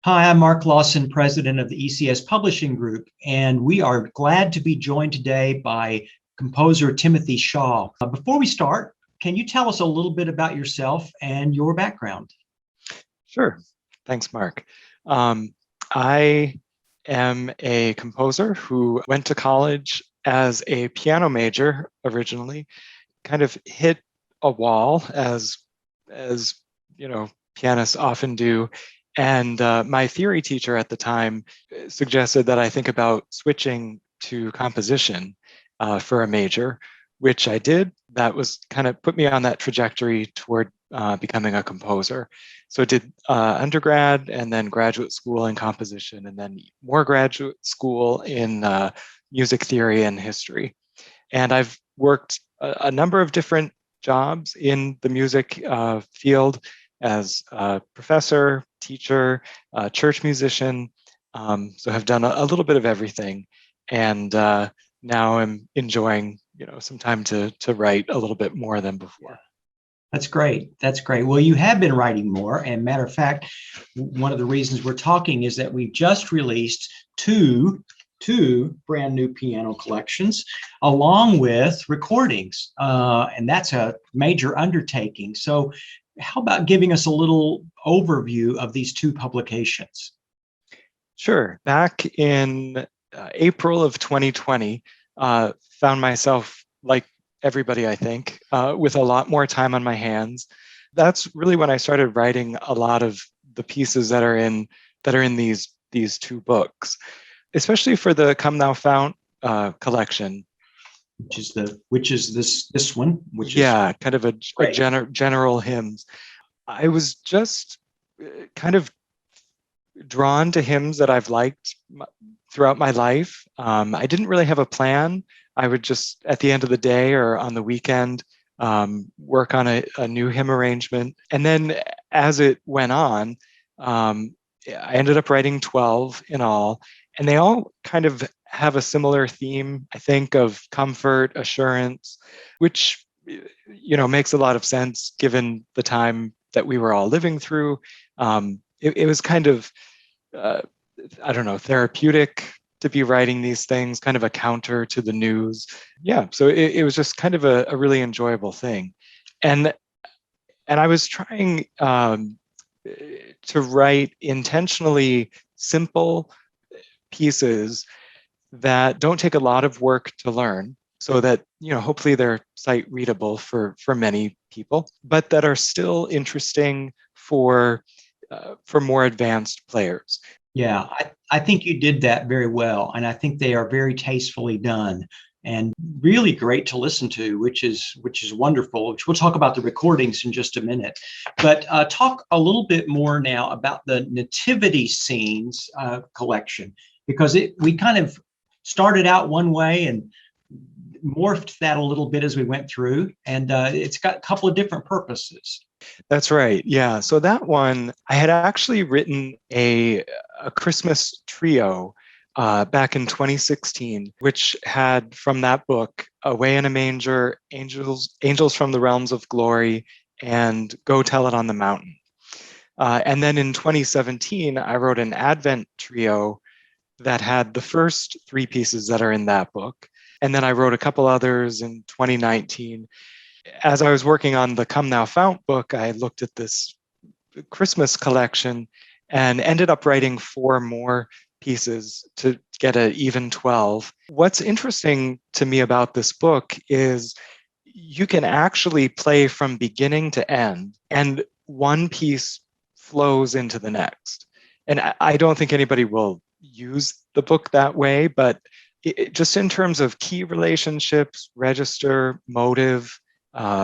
Hi, I'm Mark Lawson, president of the ECS Publishing Group, and we are glad to be joined today by composer Timothy Shaw. Before we start, can you tell us a little bit about yourself and your background? Sure. Thanks, Mark. I am a composer who went to college as a piano major originally, kind of hit a wall as pianists often do. And my theory teacher at the time suggested that I think about switching to composition for a major, which I did. That was kind of put me on that trajectory toward becoming a composer. So I did undergrad and then graduate school in composition, and then more graduate school in music theory and history. And I've worked a number of different jobs in the music field as a professor, teacher, church musician. So have done a little bit of everything. And now I'm enjoying, some time to write a little bit more than before. That's great. That's great. Well, you have been writing more. And matter of fact, one of the reasons we're talking is that we've just released two brand new piano collections along with recordings. And that's a major undertaking. So how about giving us a little overview of these two publications? Sure. Back in April of 2020, found myself, like everybody, I think, with a lot more time on my hands. That's really when I started writing a lot of the pieces that are in these two books, especially for the Come Thou Fount collection. Which is this one, which Yeah, kind of a great. general hymns. I was just kind of drawn to hymns that I've liked throughout my life. I didn't really have a plan. I would just, at the end of the day or on the weekend, work on a new hymn arrangement. And then as it went on, I ended up writing 12 in all, and they all kind of have a similar theme, I think, of comfort, assurance, which makes a lot of sense given the time that we were all living through. It was kind of, I don't know, therapeutic to be writing these things, kind of a counter to the news. Yeah, so it was just kind of a really enjoyable thing. And I was trying to write intentionally simple pieces that don't take a lot of work to learn, so that hopefully they're sight readable for many people, but that are still interesting for more advanced players. Yeah, I think you did that very well, and I think they are very tastefully done and really great to listen to, which is wonderful. Which we'll talk about the recordings in just a minute, but talk a little bit more now about the Nativity Scenes collection, because we kind of started out one way and morphed that a little bit as we went through, and it's got a couple of different purposes. That's right. Yeah. So that one, I had actually written a Christmas trio back in 2016, which had from that book Away in a Manger, Angels from the Realms of Glory, and Go Tell It on the Mountain. And then in 2017, I wrote an Advent trio that had the first three pieces that are in that book. And then I wrote a couple others in 2019. As I was working on the Come Thou Fount book, I looked at this Christmas collection and ended up writing 4 more pieces to get an even 12. What's interesting to me about this book is you can actually play from beginning to end, and one piece flows into the next. And I don't think anybody will use the book that way, but just in terms of key relationships, register, motive,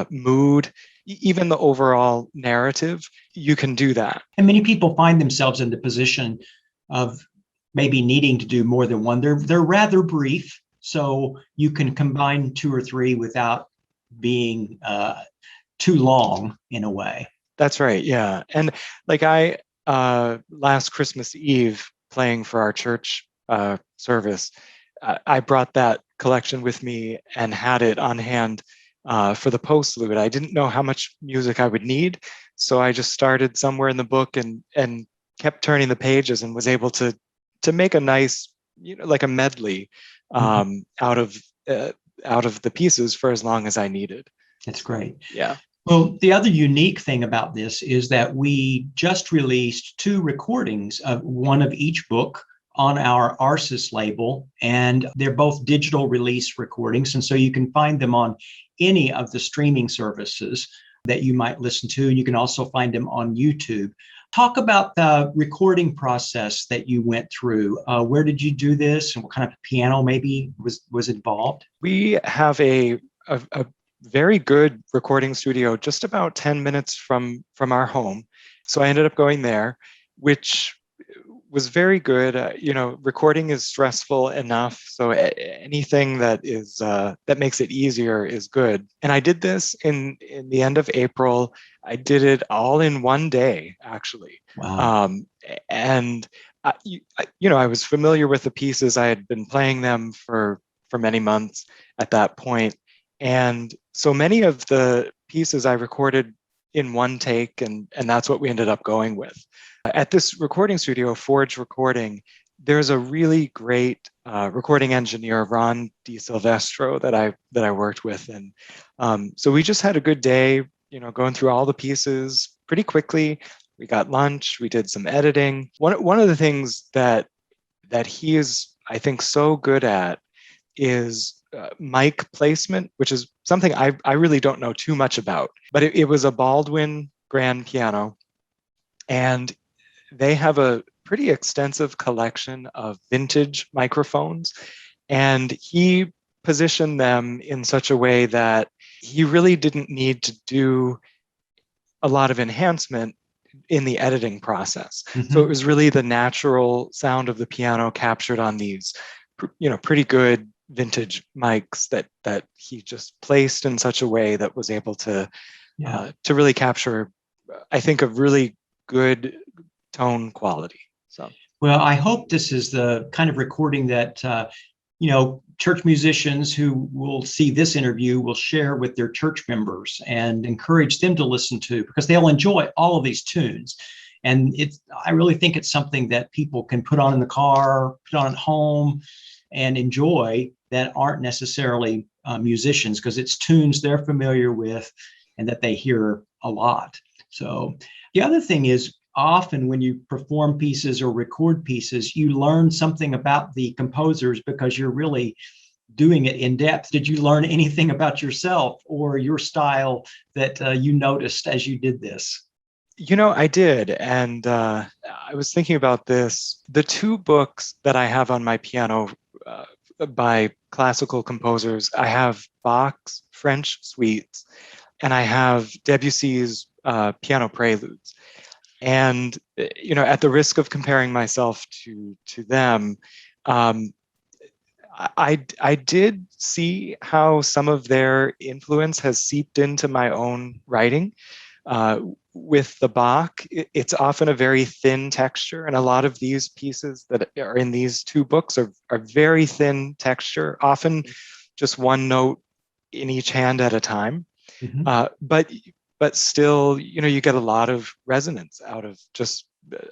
mood, even the overall narrative, you can do that. And many people find themselves in the position of maybe needing to do more than one. They're rather brief, so you can combine 2 or 3 without being too long in a way. That's right. Yeah. And like I last Christmas Eve, playing for our church service, I brought that collection with me and had it on hand for the postlude. I didn't know how much music I would need, so I just started somewhere in the book and kept turning the pages and was able to make a nice, like a medley Mhm. out of the pieces for as long as I needed. That's great. Yeah. Well, the other unique thing about this is that we just released two recordings of one of each book on our Arsis label, and they're both digital release recordings. And so you can find them on any of the streaming services that you might listen to. And you can also find them on YouTube. Talk about the recording process that you went through. Where did you do this, and what kind of piano maybe was involved? We have a very good recording studio just about 10 minutes from our home. So I ended up going there, which was very good. Recording is stressful enough, so anything that makes it easier is good. And I did this in the end of April. I did it all in one day, actually. Wow. And I was familiar with the pieces. I had been playing them for many months at that point, and so many of the pieces I recorded in one take, and that's what we ended up going with. At this recording studio, Forge Recording, there's a really great recording engineer, Ron DiSilvestro, that I worked with, and so we just had a good day, going through all the pieces pretty quickly. We got lunch, we did some editing. One of the things that he is, I think, so good at is mic placement, which is something I really don't know too much about. But it was a Baldwin grand piano, and they have a pretty extensive collection of vintage microphones. And he positioned them in such a way that he really didn't need to do a lot of enhancement in the editing process. So it Mhm. was really the natural sound of the piano captured on these, pretty good vintage mics that he just placed in such a way that was able Yeah. to really capture, I think, a really good tone quality. So Well, I hope this is the kind of recording that church musicians who will see this interview will share with their church members and encourage them to listen to, because they'll enjoy all of these tunes. And I really think it's something that people can put on in the car, put on at home, and enjoy, that aren't necessarily musicians, because it's tunes they're familiar with and that they hear a lot. So the other thing is, often when you perform pieces or record pieces, you learn something about the composers because you're really doing it in depth. Did you learn anything about yourself or your style that you noticed as you did this? I did. And I was thinking about this. The two books that I have on my piano by classical composers, I have Bach's French Suites, and I have Debussy's Piano Preludes. And at the risk of comparing myself to them, um, I did see how some of their influence has seeped into my own writing. Uh, with the Bach, it's often a very thin texture, and a lot of these pieces that are in these two books are very thin texture, often just one note in each hand at a time. Mhm. But still, you get a lot of resonance out of just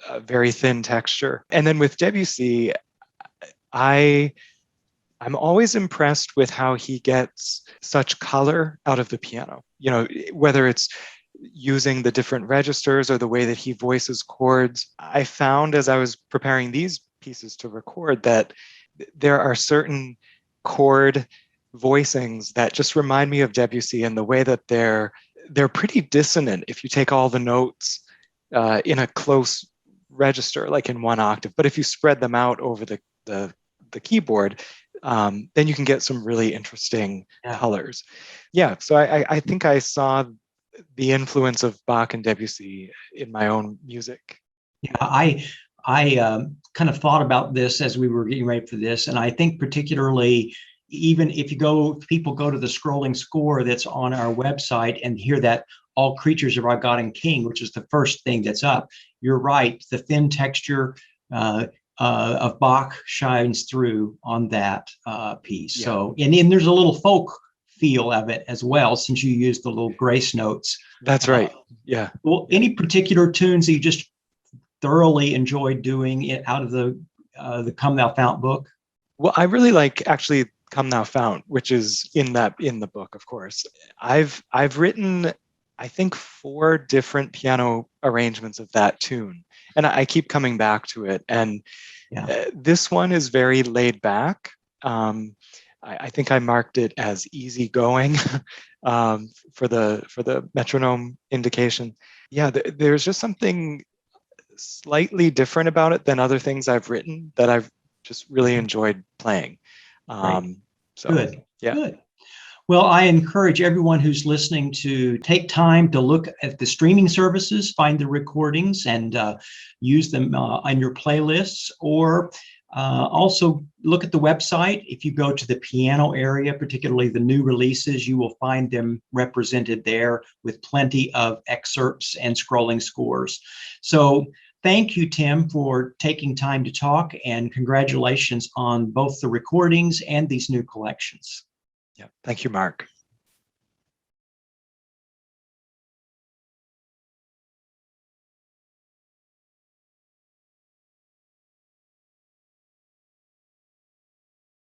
a very thin texture. And then with Debussy, I'm always impressed with how he gets such color out of the piano. Whether it's using the different registers or the way that he voices chords. I found as I was preparing these pieces to record that there are certain chord voicings that just remind me of Debussy, and the way that they're pretty dissonant if you take all the notes in a close register, like in one octave. But if you spread them out over the keyboard, then you can get some really interesting Yeah. colors. Yeah, so I think I saw the influence of Bach and Debussy in my own music. Yeah, I kind of thought about this as we were getting ready for this, and I think particularly, even if people go to the scrolling score that's on our website and hear that "All creatures are our God and King," which is the first thing that's up. You're right; the thin texture of Bach shines through on that piece. Yeah, So, and then there's a little folk feel of it as well, since you use the little grace notes. that's Uh, right. Yeah, well, yeah. any particular tunes that you just thoroughly enjoyed doing it out of the Come Thou Fount book? Well, I really like actually Come Thou Fount, which is in the book, of course. I've written, I think, 4 different piano arrangements of that tune, and I keep coming back to it. And Yeah, this one is very laid back. I think I marked it as easygoing for the metronome indication. Yeah, there's just something slightly different about it than other things I've written that I've just really enjoyed playing. great. So Good. yeah, Good. Well, I encourage everyone who's listening to take time to look at the streaming services, find the recordings, and use them on your playlists, or also look at the website. If you go to the piano area, particularly the new releases, you will find them represented there with plenty of excerpts and scrolling scores. So thank you, Tim, for taking time to talk, and congratulations on both the recordings and these new collections. yeah. Thank you, Mark.